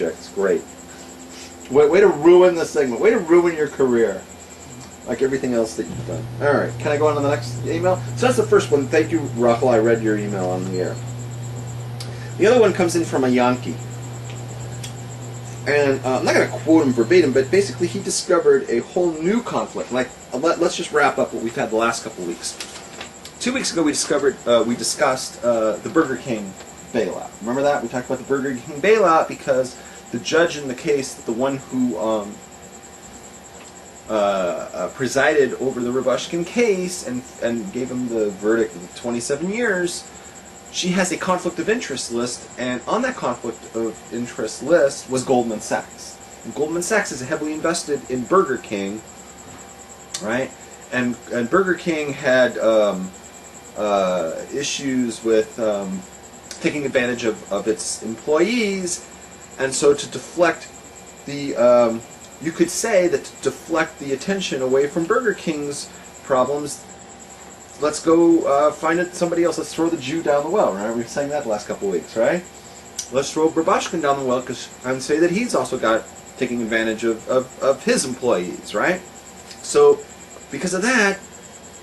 It's great. Way to ruin the segment. Way to ruin your career. Like everything else that you've done. Alright, can I go on to the next email? So that's the first one. Thank you, Rachel. I read your email on the air. The other one comes in from a Yankee. And I'm not going to quote him verbatim, but basically he discovered a whole new conflict. Like, let's just wrap up what we've had the last couple of weeks. 2 weeks ago we discussed the Burger King bailout. Remember that? We talked about the Burger King bailout because the judge in the case, the one who presided over the Rubashkin case and gave him the verdict of 27 years, she has a conflict of interest list, and on that conflict of interest list was Goldman Sachs. And Goldman Sachs is heavily invested in Burger King, right? And Burger King had issues with taking advantage of its employees, and so to deflect the, you could say that to deflect the attention away from Burger King's problems, let's go find somebody else. Let's throw the Jew down the well, right? We were saying that the last couple of weeks, right? Let's throw Rubashkin down the well and say that he's also got taking advantage of his employees, right? So because of that,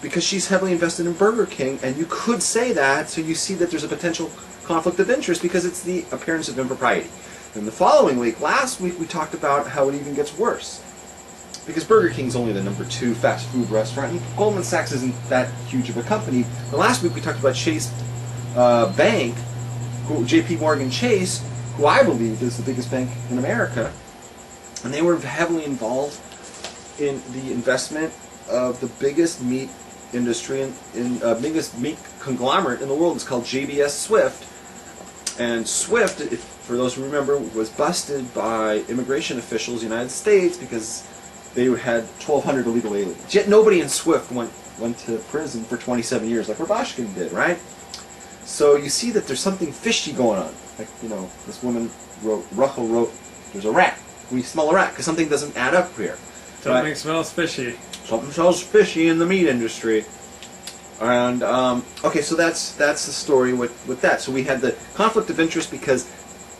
because she's heavily invested in Burger King, and you could say that, so you see that there's a potential conflict of interest because it's the appearance of impropriety. And the following week, last week, we talked about how it even gets worse. Because Burger King's only the #2 fast food restaurant, and Goldman Sachs isn't that huge of a company. The last week we talked about Chase Bank, J.P. Morgan Chase, who I believe is the biggest bank in America, and they were heavily involved in the investment of the biggest meat industry, biggest meat conglomerate in the world. It's called JBS Swift, and Swift, for those who remember, was busted by immigration officials in the United States because they had 1,200 illegal aliens. Yet nobody in Swift went to prison for 27 years like Rubashkin did, right? So you see that there's something fishy going on. Like, you know, this woman Rachel wrote, there's a rat. We smell a rat because something doesn't add up here. Something smells fishy. Something smells fishy in the meat industry. And, okay, so that's the story with that. So we had the conflict of interest because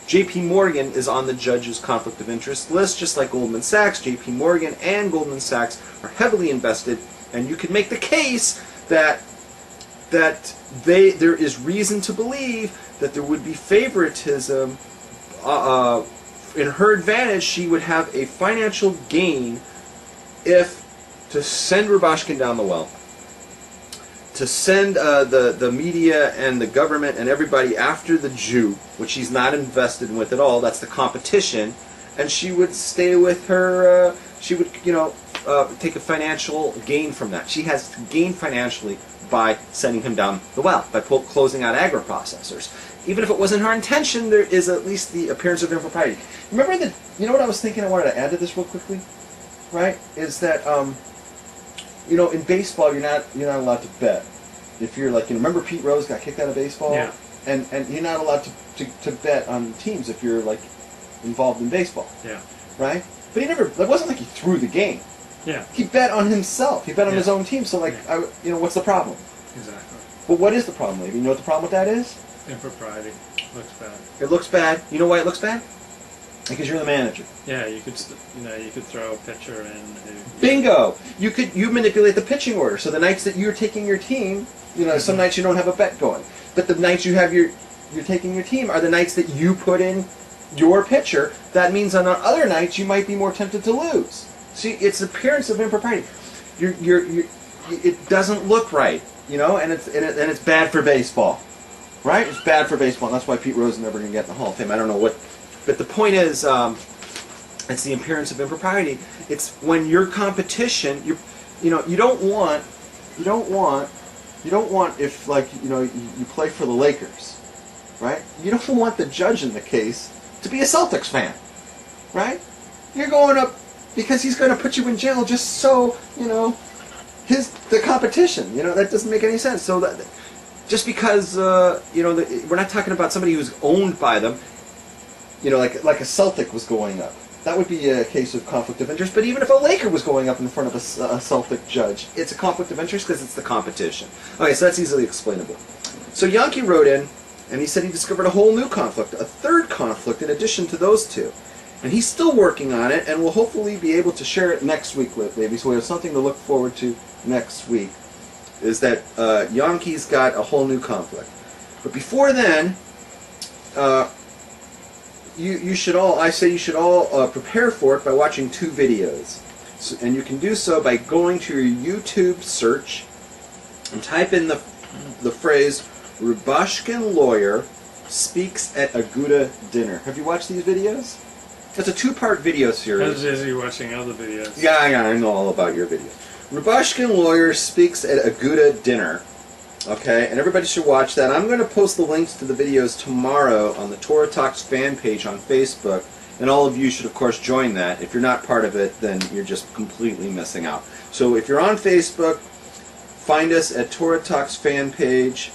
J.P. Morgan is on the judge's conflict of interest list, just like Goldman Sachs. J.P. Morgan and Goldman Sachs are heavily invested, and you could make the case that there is reason to believe that there would be favoritism. In her advantage, she would have a financial gain if to send Rubashkin down the well, to send the media and the government and everybody after the Jew, which she's not invested with at all. That's the competition, and she would stay with her. She would, take a financial gain from that. She has gained financially by sending him down the well, by closing out agri-processors. Even if it wasn't her intention, there is at least the appearance of impropriety. Remember that? You know what I was thinking? I wanted to add to this real quickly, right? Is that in baseball, you're not allowed to bet. If you're like, remember Pete Rose got kicked out of baseball? Yeah. And you're not allowed to bet on teams if you're like involved in baseball. Yeah. Right? But he never, it wasn't like he threw the game. Yeah. He bet on himself. He bet on his own team. So like, what's the problem? Exactly. But what is the problem, Levy? You know what the problem with that is? Impropriety. Looks bad. It looks bad. You know why it looks bad? Because you're the manager. Yeah, you could throw a pitcher in. Bingo! You manipulate the pitching order. So the nights that you're taking your team, some nights you don't have a bet going. But the nights you're taking your team are the nights that you put in your pitcher. That means on other nights you might be more tempted to lose. See, it's the appearance of impropriety. It doesn't look right, and it's bad for baseball, right? It's bad for baseball. And that's why Pete Rose is never going to get in the Hall of Fame. I don't know what. But the point is, it's the appearance of impropriety. It's when your competition, you don't want if you play for the Lakers, right? You don't want the judge in the case to be a Celtics fan, right? You're going up because he's going to put you in jail just so the competition. That doesn't make any sense. So that just because we're not talking about somebody who's owned by them. Like a Celtic was going up. That would be a case of conflict of interest. But even if a Laker was going up in front of a Celtic judge, it's a conflict of interest because it's the competition. Okay, so that's easily explainable. So Yankee wrote in, And he said he discovered a whole new conflict, a third conflict in addition to those two. And he's still working on it, and will hopefully be able to share it next week with maybe. So we have something to look forward to next week, is that Yankee's got a whole new conflict. But before then, you should all, I say you should all prepare for it by watching 2 videos. So, and you can do so by going to your YouTube search and type in the phrase Rubashkin lawyer speaks at a Gouda dinner. Have you watched these videos? It's a 2-part video series. As is you watching other videos. Yeah, I know all about your videos. Rubashkin lawyer speaks at a Gouda dinner. Okay, and everybody should watch that. I'm going to post the links to the videos tomorrow on the Torah Talks fan page on Facebook, and all of you should, of course, join that. If you're not part of it, then you're just completely missing out. So if you're on Facebook, find us at Torah Talks fan page,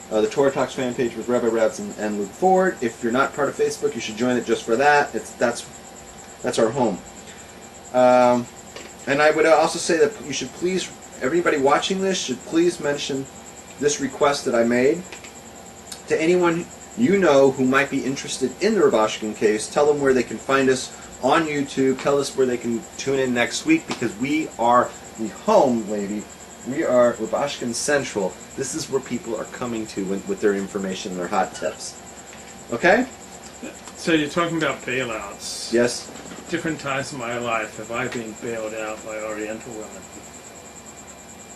the Torah Talks fan page with Rabbi Rebs and Luke Ford. If you're not part of Facebook, you should join it just for that. That's our home. And I would also say that you should please, everybody watching this should please mention this request that I made to anyone you know who might be interested in the Rubashkin case. Tell them where they can find us on YouTube. Tell us where they can tune in next week, because we are the home, lady. We are Rubashkin Central. This is where people are coming to with their information and their hot tips. Okay? So you're talking about bailouts. Yes? Different times in my life have I been bailed out by Oriental women.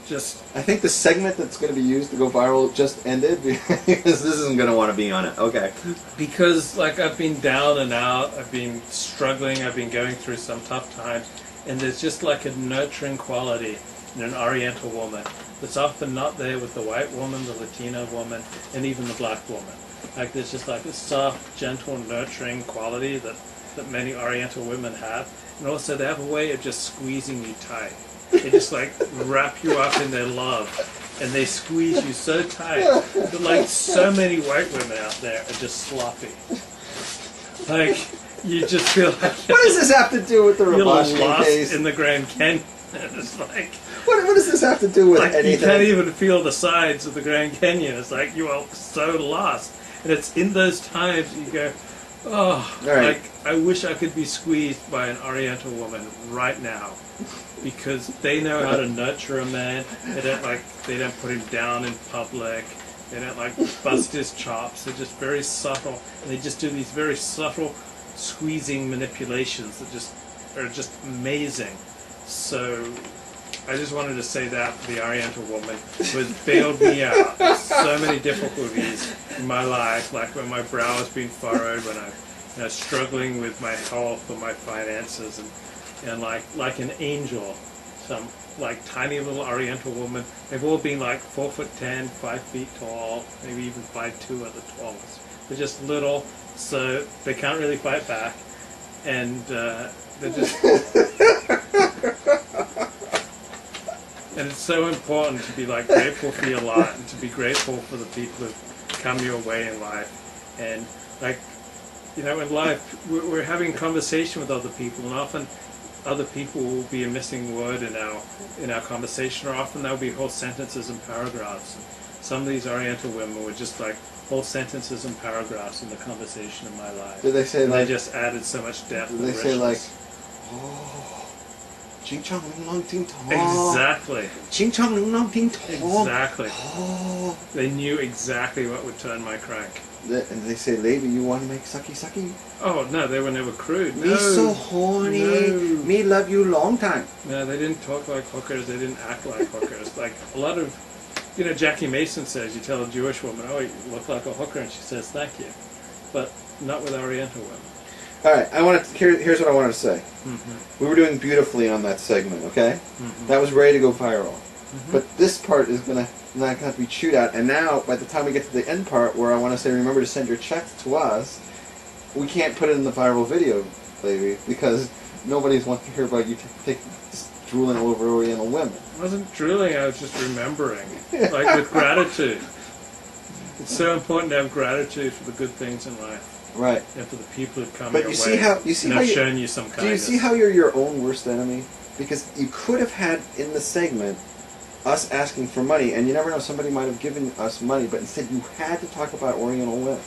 I think the segment that's going to be used to go viral just ended, because this isn't going to want to be on it. Okay. Because, like, I've been down and out, I've been struggling, I've been going through some tough times, and there's just like a nurturing quality in an Oriental woman that's often not there with the white woman, the Latino woman, and even the black woman. Like, there's just like a soft, gentle, nurturing quality that many Oriental women have, and also they have a way of just squeezing you tight. They just like wrap you up in their love, and they squeeze you so tight that, like, so many white women out there are just sloppy. Like, you just feel like what does this have to do with the Rubashkin lost case? in the Grand Canyon. It's like, what does this have to do with like anything? You can't even feel the sides of the Grand Canyon. It's like you are so lost, and it's in those times you go, oh, right. Like, I wish I could be squeezed by an Oriental woman right now. Because they know how to nurture a man. They don't put him down in public. They don't like bust his chops. They're just very subtle, and they just do these very subtle squeezing manipulations that are just amazing. So I just wanted to say that for the Oriental woman who has bailed me out of so many difficulties in my life, like when my brow has been furrowed, when I'm struggling with my health or my finances, and like an angel, some like tiny little Oriental woman. They've all been like 4'10", 5 feet tall, maybe even 5'2" at the tallest. They're just little, so they can't really fight back, and they're just. And it's so important to be like grateful for your lot, and to be grateful for the people who've come your way in life, and like, you know, in life we're having conversation with other people, and often other people will be a missing word in our conversation, or often there'll be whole sentences and paragraphs. And some of these Oriental women were just like whole sentences and paragraphs in the conversation in my life. Did they say and like? They just added so much depth. Did they and say like? richness. Oh, Ching Chong Ling Long Ting Tong. Exactly. Ching Chong Ling Long Ting Tong. Exactly. Oh. They knew exactly what would turn my crank. And they say, lady, you want to make sucky sucky? Oh, no, they were never crude. Me No. so horny. No. Me love you long time. No, they didn't talk like hookers. They didn't act like hookers. Like a lot of, you know, Jackie Mason says, you tell a Jewish woman, oh, you look like a hooker, and she says, thank you. But not with Oriental women. All right, here's what I wanted to say. Mm-hmm. We were doing beautifully on that segment, okay? Mm-hmm. That was ready to go viral. Mm-hmm. But this part is not going to have to be chewed out. And now, by the time we get to the end part, where I want to say, remember to send your checks to us, we can't put it in the viral video, baby, because nobody's wanting to hear about you drooling over Oriental women. I wasn't drooling, I was just remembering. Like with gratitude. It's so important to have gratitude for the good things in life. Right. And for the people who've come But your you way see and how have you, shown you some kindness. do you see how you're your own worst enemy? Because you could have had in the segment us asking for money, and you never know, somebody might have given us money, but instead you had to talk about Oriental women.